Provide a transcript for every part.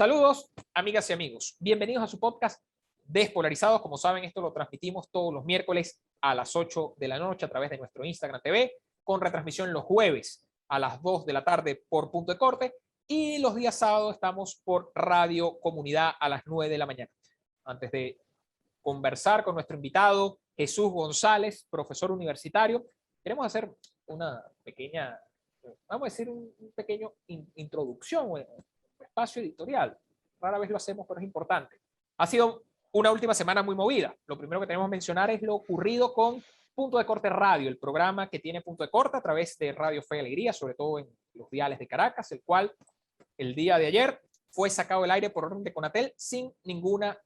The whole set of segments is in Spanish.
Saludos, amigas y amigos. Bienvenidos a su podcast Despolarizados. Como saben, esto lo transmitimos todos los miércoles a las 8 de la noche a través de nuestro Instagram TV, con retransmisión los jueves a las 2 de la tarde por Punto de Corte, y los días sábados estamos por Radio Comunidad a las 9 de la mañana. Antes de conversar con nuestro invitado, Jesús González, profesor universitario, queremos hacer una pequeña, vamos a decir, un pequeño introducción, espacio editorial. Rara vez lo hacemos, pero es importante. Ha sido una última semana muy movida. Lo primero que tenemos que mencionar es lo ocurrido con Punto de Corte Radio, el programa que tiene Punto de Corte a través de Radio Fe y Alegría, sobre todo en los diales de Caracas, el cual el día de ayer fue sacado del aire por orden de Conatel sin ninguna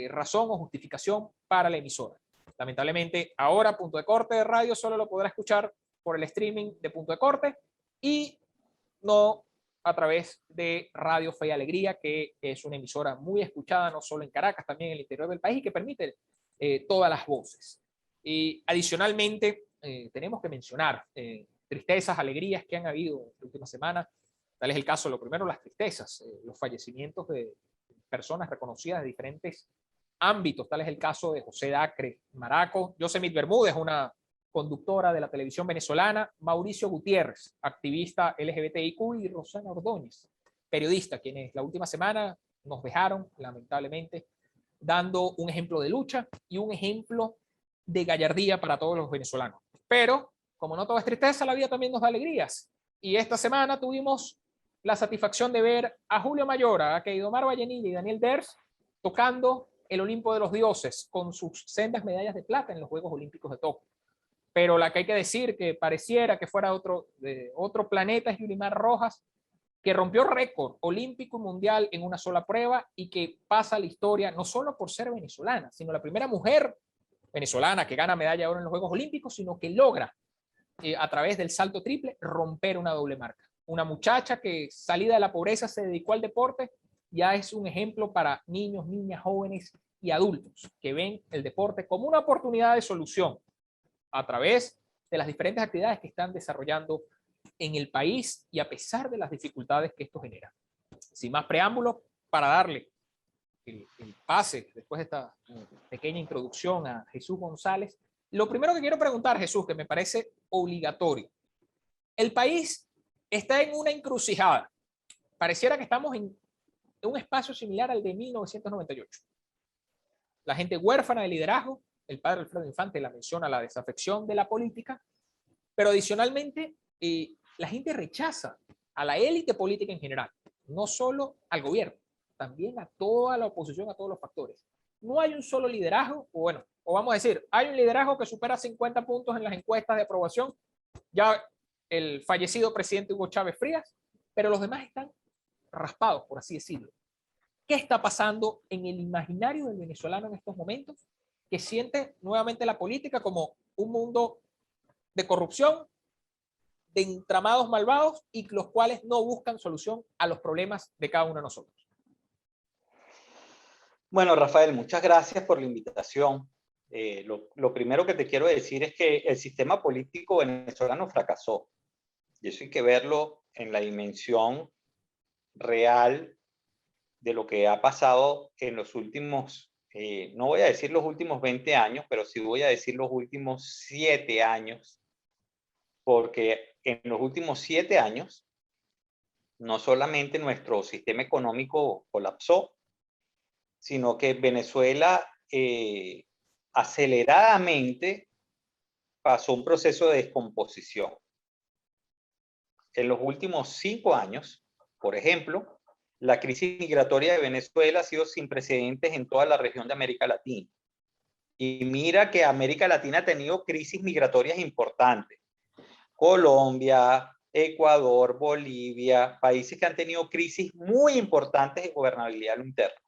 razón o justificación para la emisora. Lamentablemente, ahora Punto de Corte de Radio solo lo podrá escuchar por el streaming de Punto de Corte y no a través de Radio Fe y Alegría, que es una emisora muy escuchada, no solo en Caracas, también en el interior del país, y que permite todas las voces. Y adicionalmente, tenemos que mencionar tristezas, alegrías que han habido en esta última semana. Tal es el caso, lo primero, las tristezas, los fallecimientos de personas reconocidas de diferentes ámbitos. Tal es el caso de José Dacre Maraco, Yosemit Bermúdez, una conductora de la televisión venezolana, Mauricio Gutiérrez, activista LGBTIQ, y Rosana Ordóñez, periodista, quienes la última semana nos dejaron, lamentablemente, dando un ejemplo de lucha y un ejemplo de gallardía para todos los venezolanos. Pero, como no todo es tristeza, la vida también nos da alegrías. Y esta semana tuvimos la satisfacción de ver a Julio Mayora, a Keidomar Vallenilla y Daniel Ders tocando el Olimpo de los Dioses con sus sendas medallas de plata en los Juegos Olímpicos de Tokio. Pero la que hay que decir que pareciera que fuera de otro planeta es Yulimar Rojas, que rompió récord olímpico y mundial en una sola prueba y que pasa a la historia no solo por ser venezolana, sino la primera mujer venezolana que gana medalla de oro en los Juegos Olímpicos, sino que logra a través del salto triple romper una doble marca. Una muchacha que, salida de la pobreza, se dedicó al deporte, ya es un ejemplo para niños, niñas, jóvenes y adultos que ven el deporte como una oportunidad de solución a través de las diferentes actividades que están desarrollando en el país y a pesar de las dificultades que esto genera. Sin más preámbulos, para darle el pase después de esta pequeña introducción a Jesús González, lo primero que quiero preguntar, Jesús, que me parece obligatorio. El país está en una encrucijada. Pareciera que estamos en un espacio similar al de 1998. La gente huérfana de liderazgo, el padre Alfredo Infante la menciona, la desafección de la política, pero adicionalmente la gente rechaza a la élite política en general, no solo al gobierno, también a toda la oposición, a todos los factores. No hay un solo liderazgo, o bueno, o vamos a decir, hay un liderazgo que supera 50 puntos en las encuestas de aprobación, ya el fallecido presidente Hugo Chávez Frías, pero los demás están raspados, por así decirlo. ¿Qué está pasando en el imaginario del venezolano en estos momentos, que siente nuevamente la política como un mundo de corrupción, de entramados malvados y los cuales no buscan solución a los problemas de cada uno de nosotros? Bueno, Rafael, muchas gracias por la invitación. Lo primero que te quiero decir es que el sistema político venezolano fracasó. Y eso hay que verlo en la dimensión real de lo que ha pasado en los últimos, no voy a decir los últimos 20 años, pero sí voy a decir los últimos 7 años, porque en los últimos 7 años, no solamente nuestro sistema económico colapsó, sino que Venezuela aceleradamente pasó un proceso de descomposición. En los últimos 5 años, por ejemplo, la crisis migratoria de Venezuela ha sido sin precedentes en toda la región de América Latina. Y mira que América Latina ha tenido crisis migratorias importantes. Colombia, Ecuador, Bolivia, países que han tenido crisis muy importantes de gobernabilidad interna.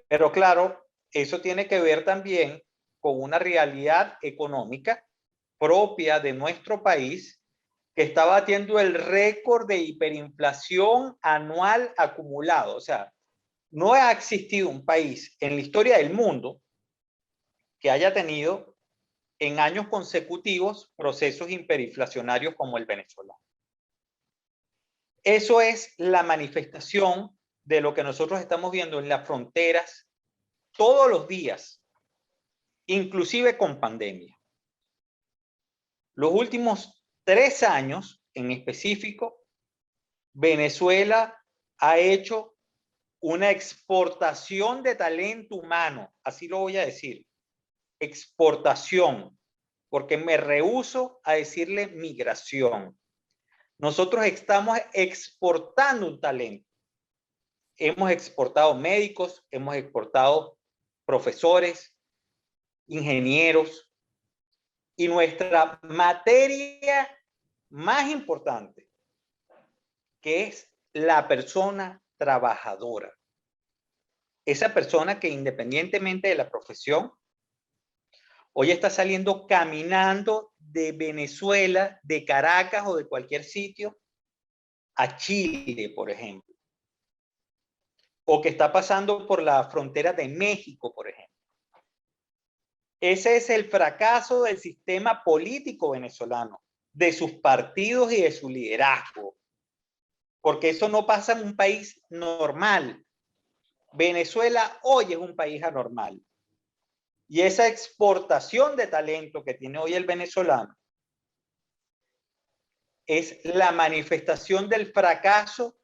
Pero claro, eso tiene que ver también con una realidad económica propia de nuestro país, que está batiendo el récord de hiperinflación anual acumulado. O sea, no ha existido un país en la historia del mundo que haya tenido en años consecutivos procesos hiperinflacionarios como el venezolano. Eso es la manifestación de lo que nosotros estamos viendo en las fronteras todos los días, inclusive con pandemia. Los últimos 3 años en específico, Venezuela ha hecho una exportación de talento humano, así lo voy a decir, exportación, porque me rehúso a decirle migración. Nosotros estamos exportando un talento. Hemos exportado médicos, hemos exportado profesores, ingenieros, y nuestra materia más importante, que es la persona trabajadora. Esa persona que independientemente de la profesión, hoy está saliendo caminando de Venezuela, de Caracas o de cualquier sitio a Chile, por ejemplo. O que está pasando por la frontera de México, por ejemplo. Ese es el fracaso del sistema político venezolano, de sus partidos y de su liderazgo. Porque eso no pasa en un país normal. Venezuela hoy es un país anormal. Y esa exportación de talento que tiene hoy el venezolano es la manifestación del fracaso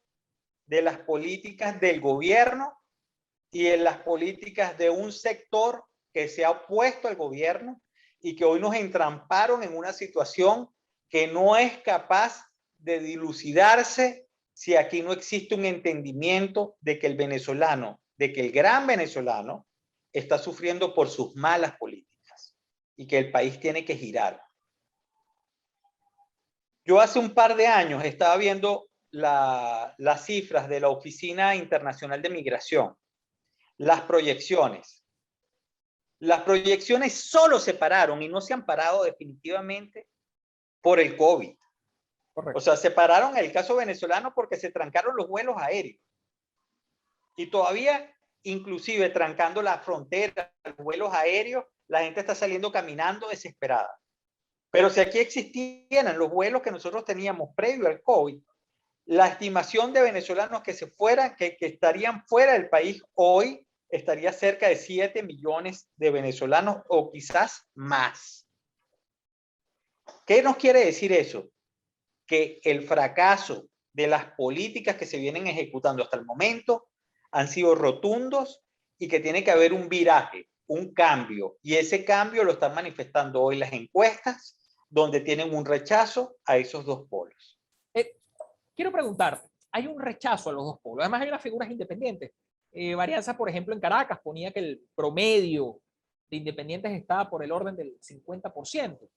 de las políticas del gobierno y de las políticas de un sector que se ha opuesto al gobierno y que hoy nos entramparon en una situación que no es capaz de dilucidarse si aquí no existe un entendimiento de que el venezolano, de que el gran venezolano está sufriendo por sus malas políticas y que el país tiene que girar. Yo hace un par de años estaba viendo las cifras de la Oficina Internacional de Migración, las proyecciones. Las proyecciones solo se pararon y no se han parado definitivamente por el COVID. Correcto. O sea, se pararon en el caso venezolano porque se trancaron los vuelos aéreos. Y todavía, inclusive trancando la frontera, los vuelos aéreos, la gente está saliendo caminando desesperada. Pero si aquí existieran los vuelos que nosotros teníamos previo al COVID, la estimación de venezolanos que se fueran, que estarían fuera del país hoy, estaría cerca de 7 millones de venezolanos o quizás más. ¿Qué nos quiere decir eso? Que el fracaso de las políticas que se vienen ejecutando hasta el momento han sido rotundos y que tiene que haber un viraje, un cambio. Y ese cambio lo están manifestando hoy las encuestas, donde tienen un rechazo a esos dos polos. Quiero preguntarte, hay un rechazo a los dos polos. Además hay unas figuras independientes. Varianza, por ejemplo, en Caracas ponía que el promedio de independientes estaba por el orden del 50%.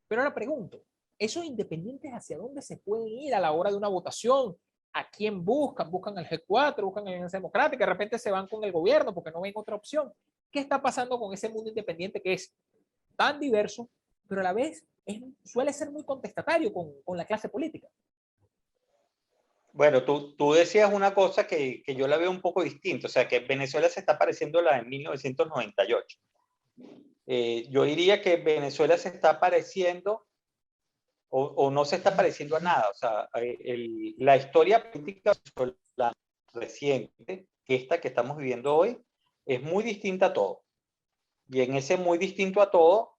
Pero ahora pregunto, ¿esos independientes hacia dónde se pueden ir a la hora de una votación? ¿A quién buscan? ¿Buscan al G4? ¿Buscan a la Alianza Democrática? De repente se van con el gobierno porque no ven otra opción. ¿Qué está pasando con ese mundo independiente que es tan diverso, pero a la vez suele ser muy contestatario con la clase política? Bueno, tú decías una cosa que yo la veo un poco distinta, o sea, que Venezuela se está pareciendo a la de 1998. Yo diría que Venezuela se está pareciendo o no se está pareciendo a nada. O sea, la historia política reciente, esta que estamos viviendo hoy, es muy distinta a todo. Y en ese muy distinto a todo,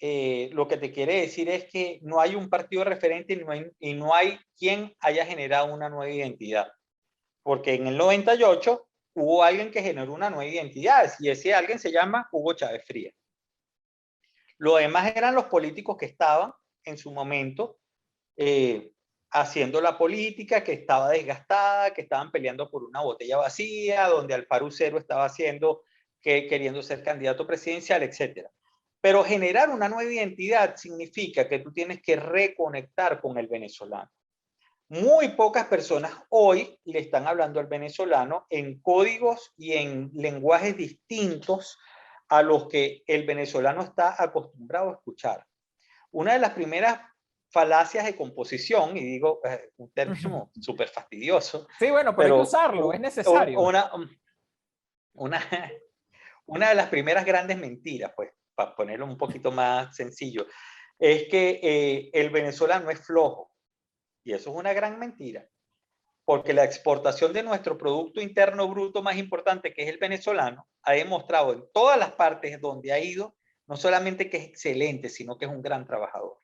lo que te quiere decir es que no hay un partido referente y no hay quien haya generado una nueva identidad. Porque en el 98 hubo alguien que generó una nueva identidad y ese alguien se llama Hugo Chávez Frías. Lo demás eran los políticos que estaban en su momento haciendo la política, que estaba desgastada, que estaban peleando por una botella vacía, donde Alfaro Cero estaba queriendo ser candidato presidencial, etc. Pero generar una nueva identidad significa que tú tienes que reconectar con el venezolano. Muy pocas personas hoy le están hablando al venezolano en códigos y en lenguajes distintos a los que el venezolano está acostumbrado a escuchar. Una de las primeras falacias de composición, y digo un término súper fastidioso. Sí, bueno, pero hay que usarlo, es necesario. Una de las primeras grandes mentiras, pues, para ponerlo un poquito más sencillo, es que el venezolano es flojo. Y eso es una gran mentira. porque la exportación de nuestro Producto Interno Bruto más importante, que es el venezolano, ha demostrado en todas las partes donde ha ido, no solamente que es excelente, sino que es un gran trabajador.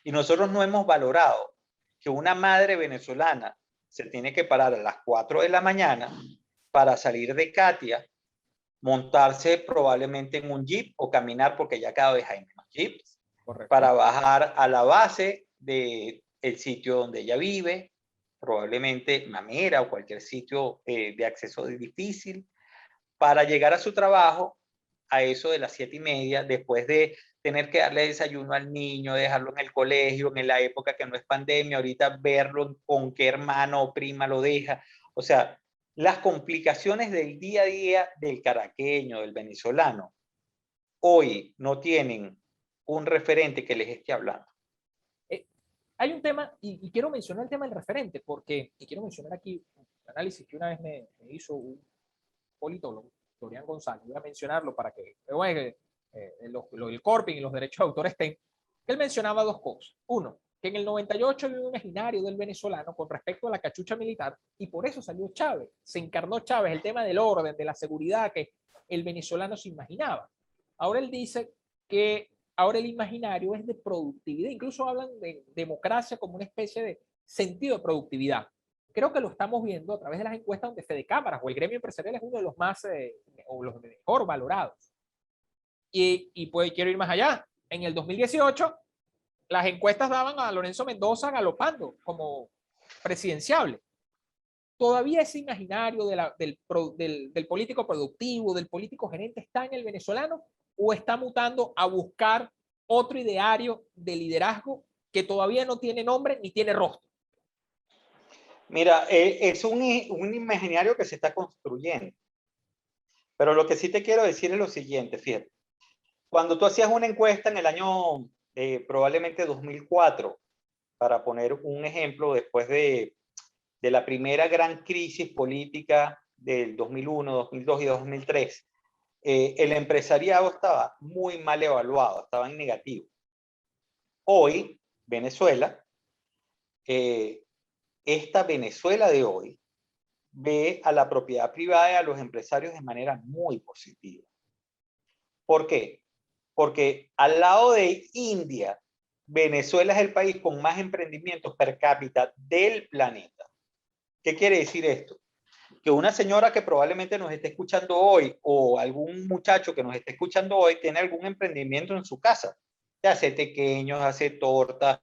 Y nosotros no hemos valorado que una madre venezolana se tiene que parar a las 4 de la mañana para salir de Katia, montarse probablemente en un jeep o caminar, porque ya cada vez hay menos jeeps, Correcto. para bajar a la base del sitio donde ella vive, probablemente Mamera o cualquier sitio de acceso difícil, para llegar a su trabajo a eso de las 7:30, después de tener que darle desayuno al niño, dejarlo en el colegio, en la época que no es pandemia, ahorita verlo con qué hermano o prima lo deja. O sea, las complicaciones del día a día del caraqueño, del venezolano, hoy no tienen un referente que les esté hablando. Hay un tema, y quiero mencionar el tema del referente, porque, y quiero mencionar aquí un análisis que una vez me hizo un politólogo, Dorian González, voy a mencionarlo para que el corping y los derechos de autor estén, que él mencionaba dos cosas. Uno, que en el 98 había un imaginario del venezolano con respecto a la cachucha militar, y por eso salió Chávez, se encarnó Chávez, el tema del orden, de la seguridad que el venezolano se imaginaba. Ahora él dice que ahora el imaginario es de productividad, incluso hablan de democracia como una especie de sentido de productividad. Creo que lo estamos viendo a través de las encuestas donde Fede Cámaras o el gremio empresarial es uno de los más o los mejor valorados. Y pues quiero ir más allá. En el 2018, las encuestas daban a Lorenzo Mendoza galopando como presidenciable. Todavía ese imaginario del político productivo, del político gerente, está en el venezolano o está mutando a buscar otro ideario de liderazgo que todavía no tiene nombre ni tiene rostro. Mira, es un imaginario que se está construyendo. Pero lo que sí te quiero decir es lo siguiente, fíjate. Cuando tú hacías una encuesta en el año probablemente 2004, para poner un ejemplo, después de la primera gran crisis política del 2001, 2002 y 2003, el empresariado estaba muy mal evaluado, estaba en negativo. Hoy, Venezuela, esta Venezuela de hoy, ve a la propiedad privada y a los empresarios de manera muy positiva. ¿Por qué? Porque al lado de India, Venezuela es el país con más emprendimientos per cápita del planeta. ¿Qué quiere decir esto? Que una señora que probablemente nos esté escuchando hoy o algún muchacho que nos esté escuchando hoy tiene algún emprendimiento en su casa. Hace tequeños, hace tortas,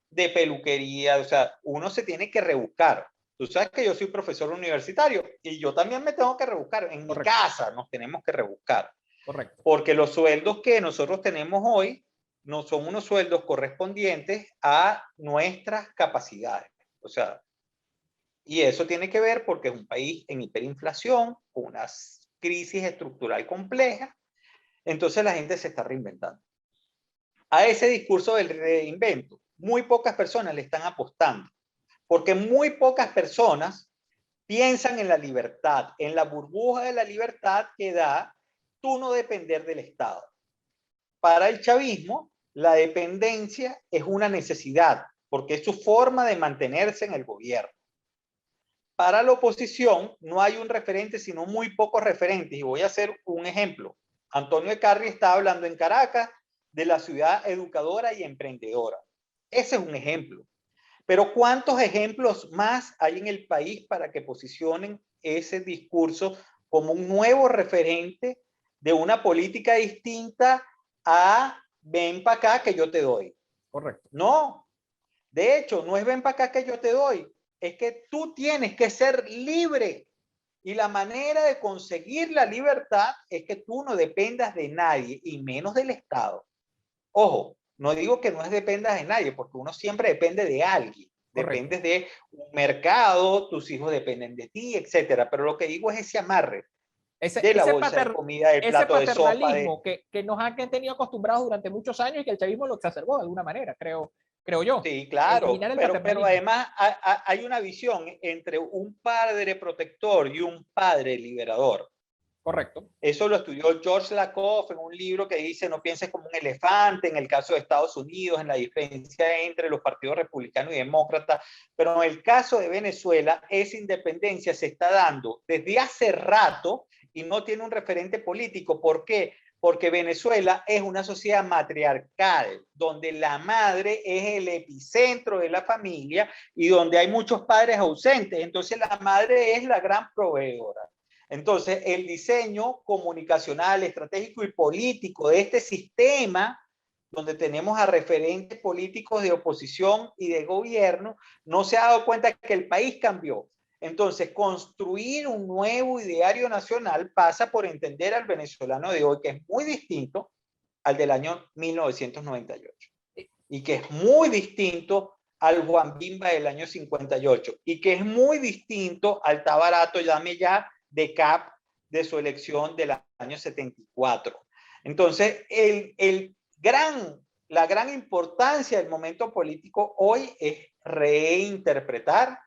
de peluquería, o sea, uno se tiene que rebuscar. Tú sabes que yo soy profesor universitario y yo también me tengo que rebuscar. En mi casa nos tenemos que rebuscar. Correcto. Porque los sueldos que nosotros tenemos hoy no son unos sueldos correspondientes a nuestras capacidades. O sea, y eso tiene que ver porque es un país en hiperinflación, con una crisis estructural compleja. Entonces la gente se está reinventando. A ese discurso del reinvento, muy pocas personas le están apostando, porque muy pocas personas piensan en la libertad, en la burbuja de la libertad que da tú no depender del Estado. Para el chavismo, la dependencia es una necesidad, porque es su forma de mantenerse en el gobierno. Para la oposición no hay un referente, sino muy pocos referentes. Y voy a hacer un ejemplo. Antonio Ecarri está hablando en Caracas de la ciudad educadora y emprendedora. Ese es un ejemplo. Pero ¿cuántos ejemplos más hay en el país para que posicionen ese discurso como un nuevo referente de una política distinta a ven para acá que yo te doy? Correcto. No, de hecho, no es ven para acá que yo te doy, es que tú tienes que ser libre. Y la manera de conseguir la libertad es que tú no dependas de nadie y menos del Estado. Ojo, no digo que no dependas de nadie, porque uno siempre depende de alguien. Correcto. Dependes de un mercado, tus hijos dependen de ti, etcétera. Pero lo que digo es ese amarre de la bolsa de comida, del plato de sopa. Que nos han tenido acostumbrados durante muchos años y que el chavismo lo exacerbó de alguna manera, creo yo. Sí, claro, pero además hay una visión entre un padre protector y un padre liberador. Correcto. Eso lo estudió George Lakoff en un libro que dice no pienses como un elefante, en el caso de Estados Unidos, en la diferencia entre los partidos republicanos y demócratas, pero en el caso de Venezuela, esa independencia se está dando desde hace rato y no tiene un referente político. ¿Por qué? Porque Venezuela es una sociedad matriarcal, donde la madre es el epicentro de la familia y donde hay muchos padres ausentes. Entonces la madre es la gran proveedora. Entonces, el diseño comunicacional, estratégico y político de este sistema, donde tenemos a referentes políticos de oposición y de gobierno, no se ha dado cuenta que el país cambió. Entonces, construir un nuevo ideario nacional pasa por entender al venezolano de hoy, que es muy distinto al del año 1998 y que es muy distinto al Juan Bimba del año 58 y que es muy distinto al Tabarato, llame ya, de CAP de su elección del año 74. Entonces, la gran importancia del momento político hoy es reinterpretar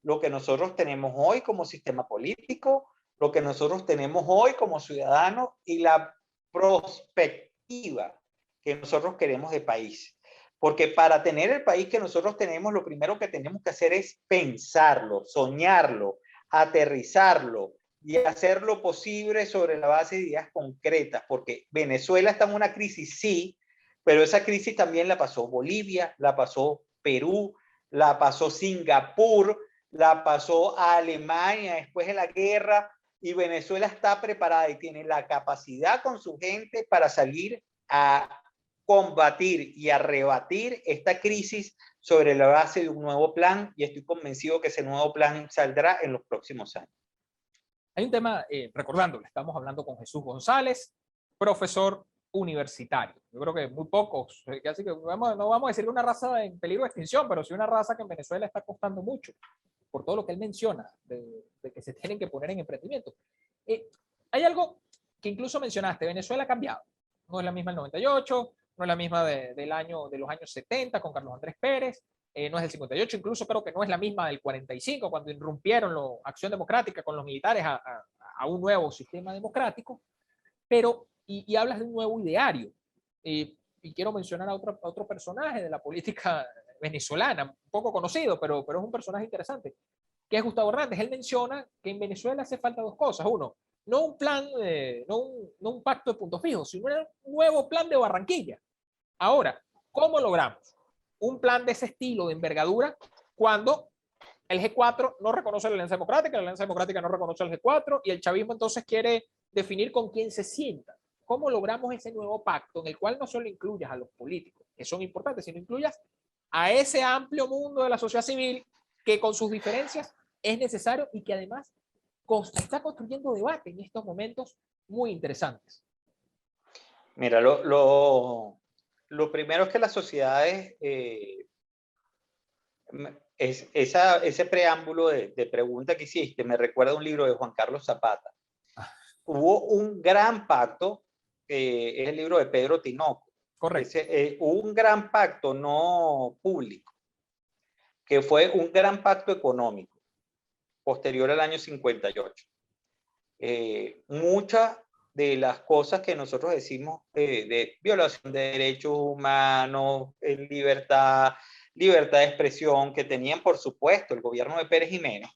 lo que nosotros tenemos hoy como sistema político, lo que nosotros tenemos hoy como ciudadanos y la perspectiva que nosotros queremos de país. Porque para tener el país que nosotros tenemos, lo primero que tenemos que hacer es pensarlo, soñarlo, aterrizarlo, y hacer lo posible sobre la base de ideas concretas, porque Venezuela está en una crisis, sí, pero esa crisis también la pasó Bolivia, la pasó Perú, la pasó Singapur, la pasó a Alemania después de la guerra, y Venezuela está preparada y tiene la capacidad con su gente para salir a combatir y a rebatir esta crisis sobre la base de un nuevo plan, y estoy convencido que ese nuevo plan saldrá en los próximos años. Hay un tema, recordándole, estamos hablando con Jesús González, profesor universitario. Yo creo que muy pocos, así que no vamos a decir una raza en peligro de extinción, pero sí una raza que en Venezuela está costando mucho, por todo lo que él menciona, de que se tienen que poner en emprendimiento. Hay algo que incluso mencionaste, Venezuela ha cambiado. No es la misma del 98, no es la misma de los años 70 con Carlos Andrés Pérez, no es del 58, incluso creo que no es la misma del 45, cuando irrumpieron la acción democrática con los militares a un nuevo sistema democrático, pero, y hablas de un nuevo ideario. Y quiero mencionar a otro personaje de la política venezolana, un poco conocido, pero es un personaje interesante, que es Gustavo Hernández. Él menciona que en Venezuela hace falta dos cosas. Uno, no un plan, no un pacto de puntos fijos, sino un nuevo plan de Barranquilla. Ahora, ¿cómo logramos un plan de ese estilo, de envergadura, cuando el G4 no reconoce la Alianza Democrática no reconoce el G4 y el chavismo entonces quiere definir con quién se sienta? ¿Cómo logramos ese nuevo pacto en el cual no solo incluyas a los políticos, que son importantes, sino incluyas a ese amplio mundo de la sociedad civil que con sus diferencias es necesario y que además está construyendo debate en estos momentos muy interesantes? Mira, lo primero es que las sociedades, ese preámbulo de pregunta que hiciste me recuerda a un libro de Juan Carlos Zapata. Hubo un gran pacto, es el libro de Pedro Tinoco. Correcto. Hubo un gran pacto no público, que fue un gran pacto económico, posterior al año 58. Muchas de las cosas que nosotros decimos de violación de derechos humanos, libertad de expresión, que tenían, por supuesto, el gobierno de Pérez Jiménez,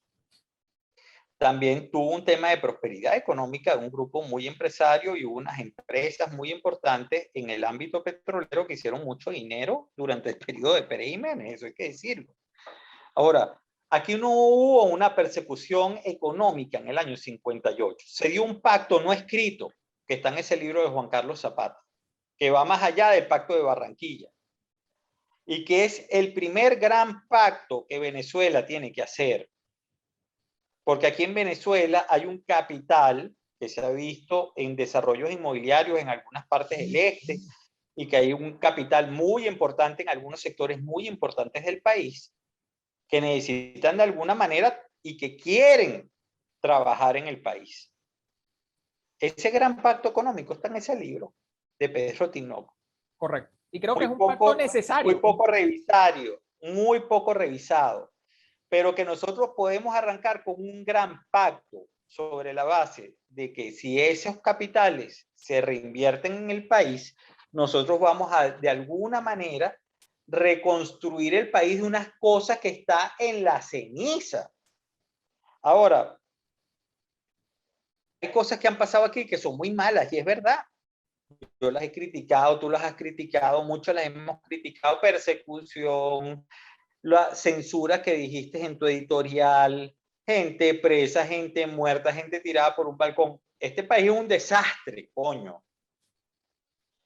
también tuvo un tema de prosperidad económica de un grupo muy empresario y unas empresas muy importantes en el ámbito petrolero que hicieron mucho dinero durante el periodo de Pérez Jiménez, eso hay que decirlo. Ahora, aquí no hubo una persecución económica en el año 58. Se dio un pacto no escrito, que está en ese libro de Juan Carlos Zapata, que va más allá del pacto de Barranquilla, y que es el primer gran pacto que Venezuela tiene que hacer. Porque aquí en Venezuela hay un capital que se ha visto en desarrollos inmobiliarios en algunas partes del este, y que hay un capital muy importante en algunos sectores muy importantes del país, que necesitan de alguna manera y que quieren trabajar en el país. Ese gran pacto económico está en ese libro de Pedro Tinoco. Correcto. Y creo que es un pacto necesario. Muy poco revisado, pero que nosotros podemos arrancar con un gran pacto sobre la base de que si esos capitales se reinvierten en el país, nosotros vamos a, de alguna manera, reconstruir el país de unas cosas que está en la ceniza. Ahora, hay cosas que han pasado aquí que son muy malas y es verdad. Yo las he criticado, tú las has criticado, muchas las hemos criticado, persecución, la censura que dijiste en tu editorial, gente presa, gente muerta, gente tirada por un balcón. Este país es un desastre, coño.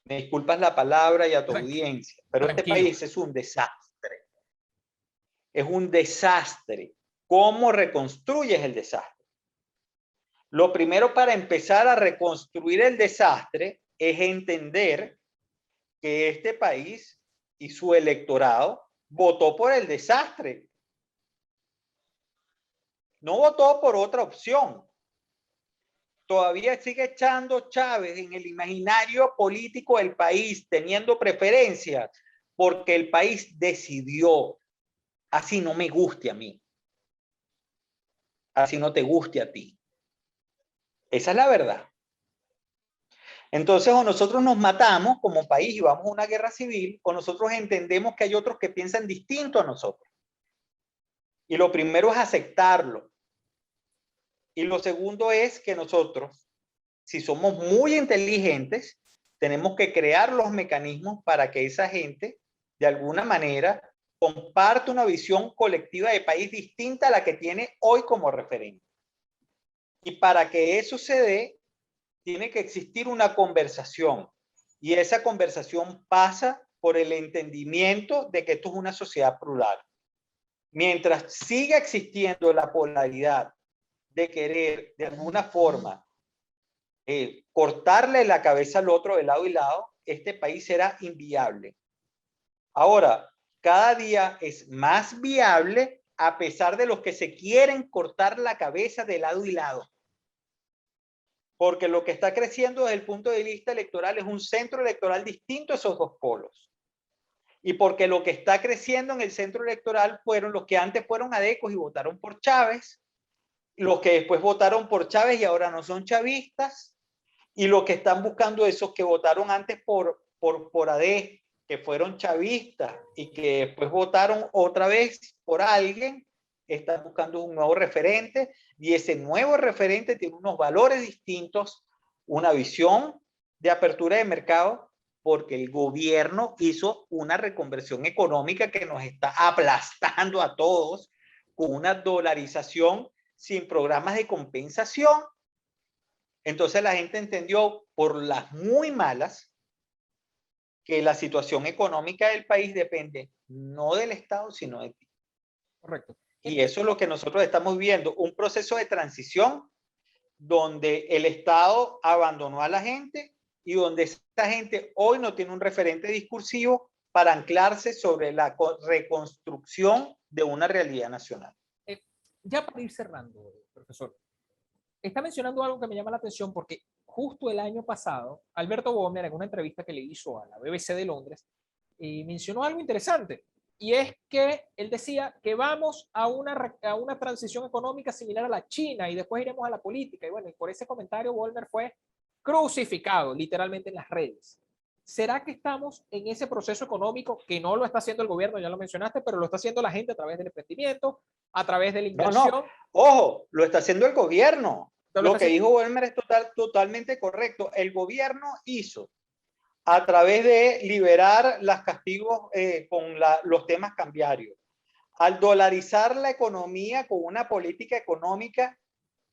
Me disculpas la palabra y a tu audiencia, pero este Tranquilo. país es un desastre. Es un desastre. ¿Cómo reconstruyes el desastre? Lo primero para empezar a reconstruir el desastre es entender que este país y su electorado votó por el desastre. No votó por otra opción. Todavía sigue echando Chávez en el imaginario político del país, teniendo preferencias, porque el país decidió, así no me guste a mí, así no te guste a ti. Esa es la verdad. Entonces, o nosotros nos matamos como país y vamos a una guerra civil, o nosotros entendemos que hay otros que piensan distinto a nosotros. Y lo primero es aceptarlo. Y lo segundo es que nosotros, si somos muy inteligentes, tenemos que crear los mecanismos para que esa gente, de alguna manera, comparte una visión colectiva de país distinta a la que tiene hoy como referente. Y para que eso se dé, tiene que existir una conversación. Y esa conversación pasa por el entendimiento de que esto es una sociedad plural. Mientras siga existiendo la polaridad de querer, de alguna forma, cortarle la cabeza al otro de lado y lado, este país será inviable. Ahora, cada día es más viable a pesar de los que se quieren cortar la cabeza de lado y lado. Porque lo que está creciendo desde el punto de vista electoral es un centro electoral distinto a esos dos polos. Y porque lo que está creciendo en el centro electoral fueron los que antes fueron adecos y votaron por Chávez, los que después votaron por Chávez y ahora no son chavistas, y los que están buscando esos que votaron antes por AD, que fueron chavistas y que después votaron otra vez por alguien, están buscando un nuevo referente y ese nuevo referente tiene unos valores distintos, una visión de apertura de mercado, porque el gobierno hizo una reconversión económica que nos está aplastando a todos con una dolarización sin programas de compensación. Entonces la gente entendió por las muy malas que la situación económica del país depende no del Estado, sino de ti. Correcto. Y eso es lo que nosotros estamos viendo, un proceso de transición donde el Estado abandonó a la gente y donde esta gente hoy no tiene un referente discursivo para anclarse sobre la reconstrucción de una realidad nacional. Ya para ir cerrando, profesor, está mencionando algo que me llama la atención porque justo el año pasado, Alberto Bohmer, en una entrevista que le hizo a la BBC de Londres, mencionó algo interesante. Y es que él decía que vamos a una transición económica similar a la China y después iremos a la política. Y bueno, y por ese comentario Bohmer fue crucificado literalmente en las redes. ¿Será que estamos en ese proceso económico que no lo está haciendo el gobierno, ya lo mencionaste, pero lo está haciendo la gente a través del emprendimiento, a través de la inversión? No, ojo, lo está haciendo el gobierno. Lo que dijo Bohmer es totalmente correcto. El gobierno hizo a través de liberar los castigos con los temas cambiarios, al dolarizar la economía con una política económica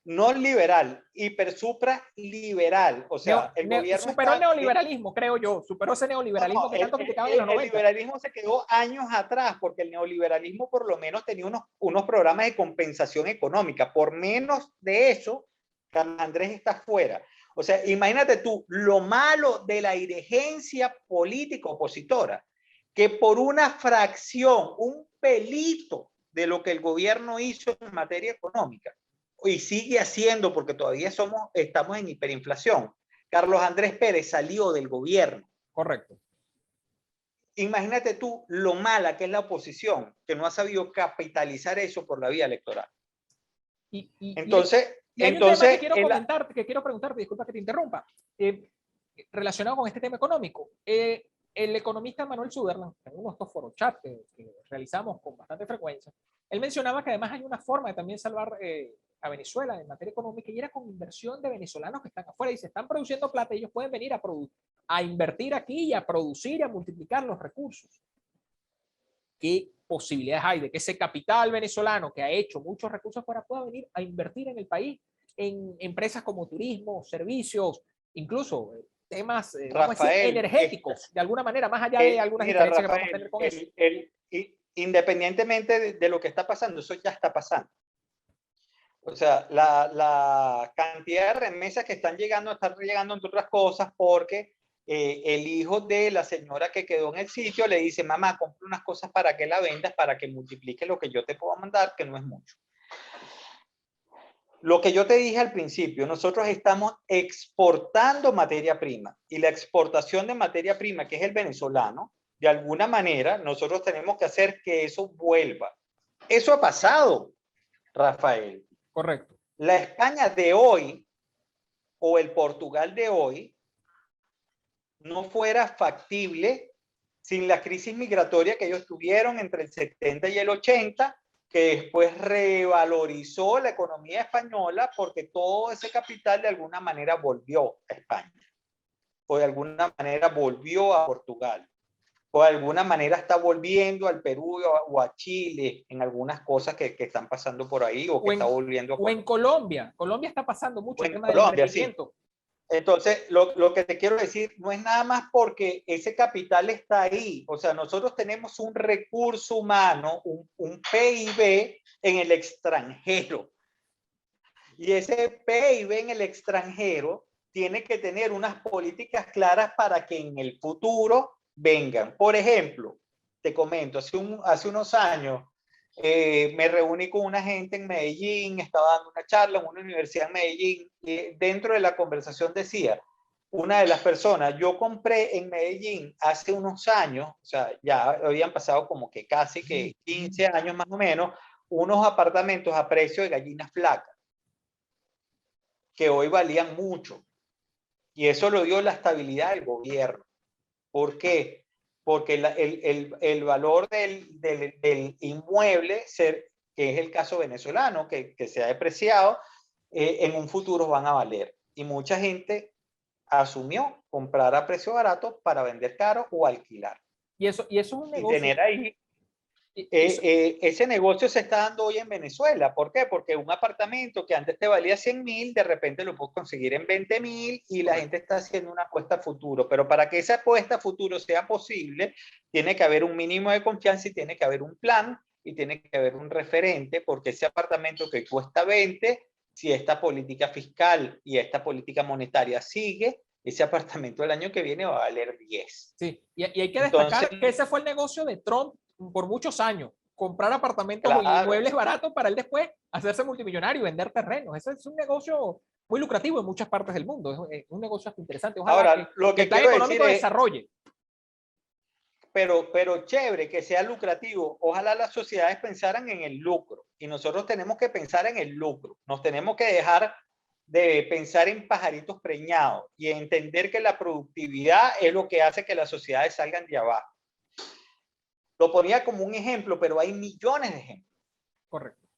no liberal, hiper-supra liberal. O sea, el gobierno superó el neoliberalismo, creo yo. Superó ese neoliberalismo que tanto criticaban en los 90. El liberalismo se quedó años atrás porque el neoliberalismo por lo menos tenía unos programas de compensación económica. Por menos de eso, Carlos Andrés está fuera. O sea, imagínate tú lo malo de la dirigencia política opositora, que por una fracción, un pelito de lo que el gobierno hizo en materia económica, y sigue haciendo porque todavía estamos en hiperinflación. Carlos Andrés Pérez salió del gobierno. Correcto. Imagínate tú lo mala que es la oposición, que no ha sabido capitalizar eso por la vía electoral. Entonces, Y hay un tema que Entonces, quiero comentarte, que quiero preguntarte, disculpa que te interrumpa, relacionado con este tema económico. El economista Manuel Suderland, en uno de estos foros chat que realizamos con bastante frecuencia, él mencionaba que además hay una forma de también salvar a Venezuela en materia económica y era con inversión de venezolanos que están afuera y se están produciendo plata, ellos pueden venir a invertir aquí y a producir y a multiplicar los recursos. ¿Qué posibilidades hay de que ese capital venezolano que ha hecho muchos recursos fuera pueda venir a invertir en el país en empresas como turismo, servicios, incluso temas, vamos a decir, Rafael, energéticos, de alguna manera, más allá de algunas mira, diferencias que podamos Rafael, tener con eso? independientemente de lo que está pasando, eso ya está pasando. O sea, la cantidad de remesas que están llegando, entre otras cosas, porque el hijo de la señora que quedó en el sitio le dice, mamá, compra unas cosas para que la vendas, para que multiplique lo que yo te puedo mandar, que no es mucho. Lo que yo te dije al principio, nosotros estamos exportando materia prima y la exportación de materia prima, que es el venezolano, de alguna manera nosotros tenemos que hacer que eso vuelva. Eso ha pasado, Rafael. Correcto. La España de hoy o el Portugal de hoy no fuera factible sin la crisis migratoria que ellos tuvieron entre el 70 y el 80, que después revalorizó la economía española porque todo ese capital de alguna manera volvió a España, o de alguna manera volvió a Portugal, o de alguna manera está volviendo al Perú o a Chile en algunas cosas que están pasando por ahí, o que está volviendo a o en Colombia. Colombia está pasando mucho el tema del Colombia, sí. emprendimiento. Entonces, lo que te quiero decir no es nada más porque ese capital está ahí. O sea, nosotros tenemos un recurso humano, un PIB en el extranjero. Y ese PIB en el extranjero tiene que tener unas políticas claras para que en el futuro vengan. Por ejemplo, te comento, hace unos años me reuní con una gente en Medellín, estaba dando una charla en una universidad en Medellín, y dentro de la conversación decía, una de las personas, yo compré en Medellín hace unos años, o sea, ya habían pasado como que casi que 15 años más o menos, unos apartamentos a precio de gallinas flacas, que hoy valían mucho. Y eso lo dio la estabilidad del gobierno. ¿Por qué? Porque el valor del inmueble, que es el caso venezolano, que se ha depreciado, en un futuro van a valer. Y mucha gente asumió comprar a precio barato para vender caro o alquilar. Y eso es un Y negocio. tener ahí ese negocio se está dando hoy en Venezuela. ¿Por qué? Porque un apartamento que antes te valía 100.000, de repente lo puedes conseguir en 20.000 y la gente está haciendo una apuesta a futuro. Pero para que esa apuesta a futuro sea posible, tiene que haber un mínimo de confianza y tiene que haber un plan y tiene que haber un referente, porque ese apartamento que cuesta 20, si esta política fiscal y esta política monetaria sigue, ese apartamento el año que viene va a valer 10. Sí, y hay que destacar que ese fue el negocio de Trump por muchos años, comprar apartamentos o inmuebles baratos para él después hacerse multimillonario y vender terrenos. Ese es un negocio muy lucrativo en muchas partes del mundo, es un negocio interesante. Ojalá ahora, lo que el plan quiero económico decir desarrolle. Pero chévere, que sea lucrativo. Ojalá las sociedades pensaran en el lucro y nosotros tenemos que pensar en el lucro. Nos tenemos que dejar de pensar en pajaritos preñados y entender que la productividad es lo que hace que las sociedades salgan de abajo. Lo ponía como un ejemplo, pero hay millones de ejemplos. Correcto.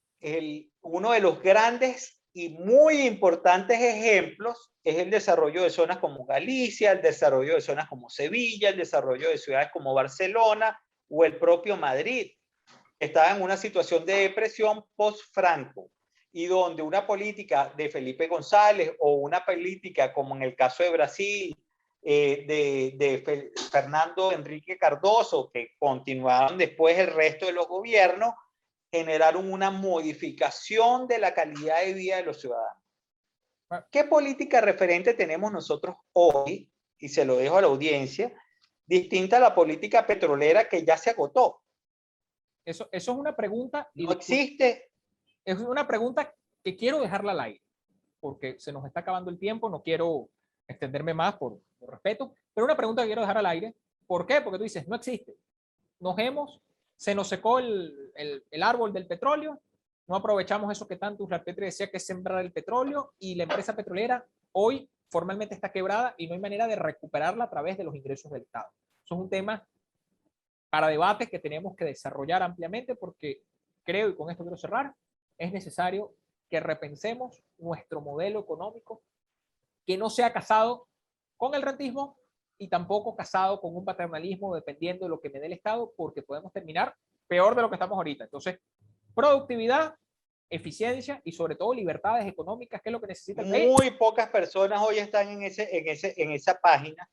Uno de los grandes y muy importantes ejemplos es el desarrollo de zonas como Galicia, el desarrollo de zonas como Sevilla, el desarrollo de ciudades como Barcelona o el propio Madrid. Estaba en una situación de depresión post-Franco y donde una política de Felipe González o una política como en el caso de Brasil, de Fernando Enrique Cardoso, que continuaron después el resto de los gobiernos, generaron una modificación de la calidad de vida de los ciudadanos. ¿Qué política referente tenemos nosotros hoy? Y se lo dejo a la audiencia, distinta a la política petrolera que ya se agotó. Eso es una pregunta. No existe. Es una pregunta que quiero dejarla al aire, porque se nos está acabando el tiempo, no quiero extenderme más por respeto, pero una pregunta que quiero dejar al aire. ¿Por qué? Porque tú dices, no existe. Se nos secó el árbol del petróleo no aprovechamos eso que tanto Petri decía, que es sembrar el petróleo, y la empresa petrolera hoy formalmente está quebrada y no hay manera de recuperarla a través de los ingresos del Estado. Eso es un tema para debate que tenemos que desarrollar ampliamente, porque creo, y con esto quiero cerrar, es necesario que repensemos nuestro modelo económico, que no sea casado con el rentismo y tampoco casado con un paternalismo dependiendo de lo que me dé el Estado, porque podemos terminar peor de lo que estamos ahorita. Entonces, productividad, eficiencia y sobre todo libertades económicas, que es lo que necesita el país. Muy pocas personas hoy están en esa página.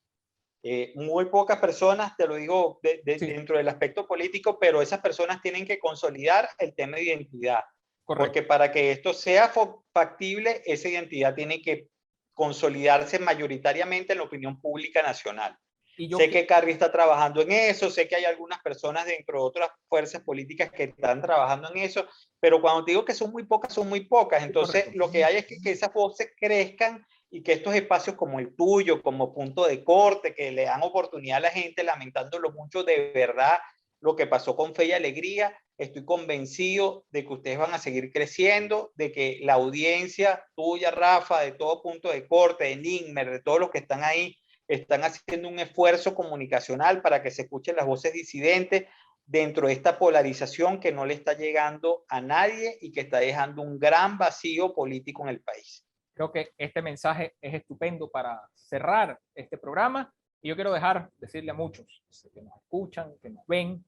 Muy pocas personas, te lo digo Sí. dentro del aspecto político, pero esas personas tienen que consolidar el tema de identidad. Correcto. Porque para que esto sea factible, esa identidad tiene que consolidarse mayoritariamente en la opinión pública nacional. Sé que Carri está trabajando en eso, sé que hay algunas personas dentro de otras fuerzas políticas que están trabajando en eso, pero cuando te digo que son muy pocas, son muy pocas. Entonces, lo que hay es que esas voces crezcan y que estos espacios como el tuyo, como punto de corte, que le dan oportunidad a la gente, lamentándolo mucho, de verdad, lo que pasó con Fe y Alegría, estoy convencido de que ustedes van a seguir creciendo, de que la audiencia tuya, Rafa, de todo punto de corte, de Ninmer, de todos los que están ahí, están haciendo un esfuerzo comunicacional para que se escuchen las voces disidentes dentro de esta polarización que no le está llegando a nadie y que está dejando un gran vacío político en el país. Creo que este mensaje es estupendo para cerrar este programa, y yo quiero decirle a muchos que nos escuchan, que nos ven,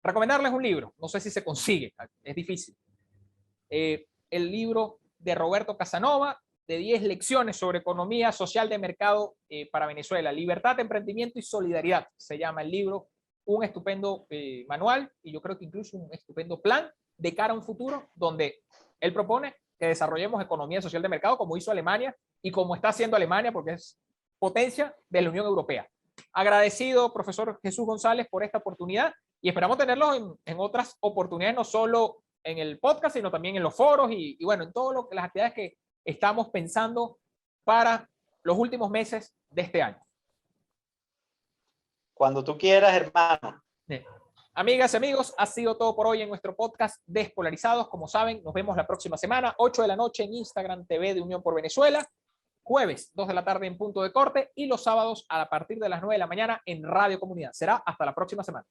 recomendarles un libro. No sé si se consigue, es difícil. El libro de Roberto Casanova, de 10 lecciones sobre economía social de mercado para Venezuela. Libertad, emprendimiento y solidaridad se llama el libro. Un estupendo manual, y yo creo que incluso un estupendo plan de cara a un futuro donde él propone que desarrollemos economía social de mercado como hizo Alemania y como está haciendo Alemania, porque es potencia de la Unión Europea. Agradecido, profesor Jesús González, por esta oportunidad, y esperamos tenerlo en otras oportunidades, no solo en el podcast, sino también en los foros y bueno, en todas las actividades que estamos pensando para los últimos meses de este año. Cuando tú quieras, hermano. Bien. Amigas y amigos, ha sido todo por hoy en nuestro podcast Despolarizados. Como saben, nos vemos la próxima semana, 8 de la noche en Instagram TV de Unión por Venezuela, jueves 2 de la tarde en Punto de Corte, y los sábados a partir de las 9 de la mañana en Radio Comunidad. Será hasta la próxima semana.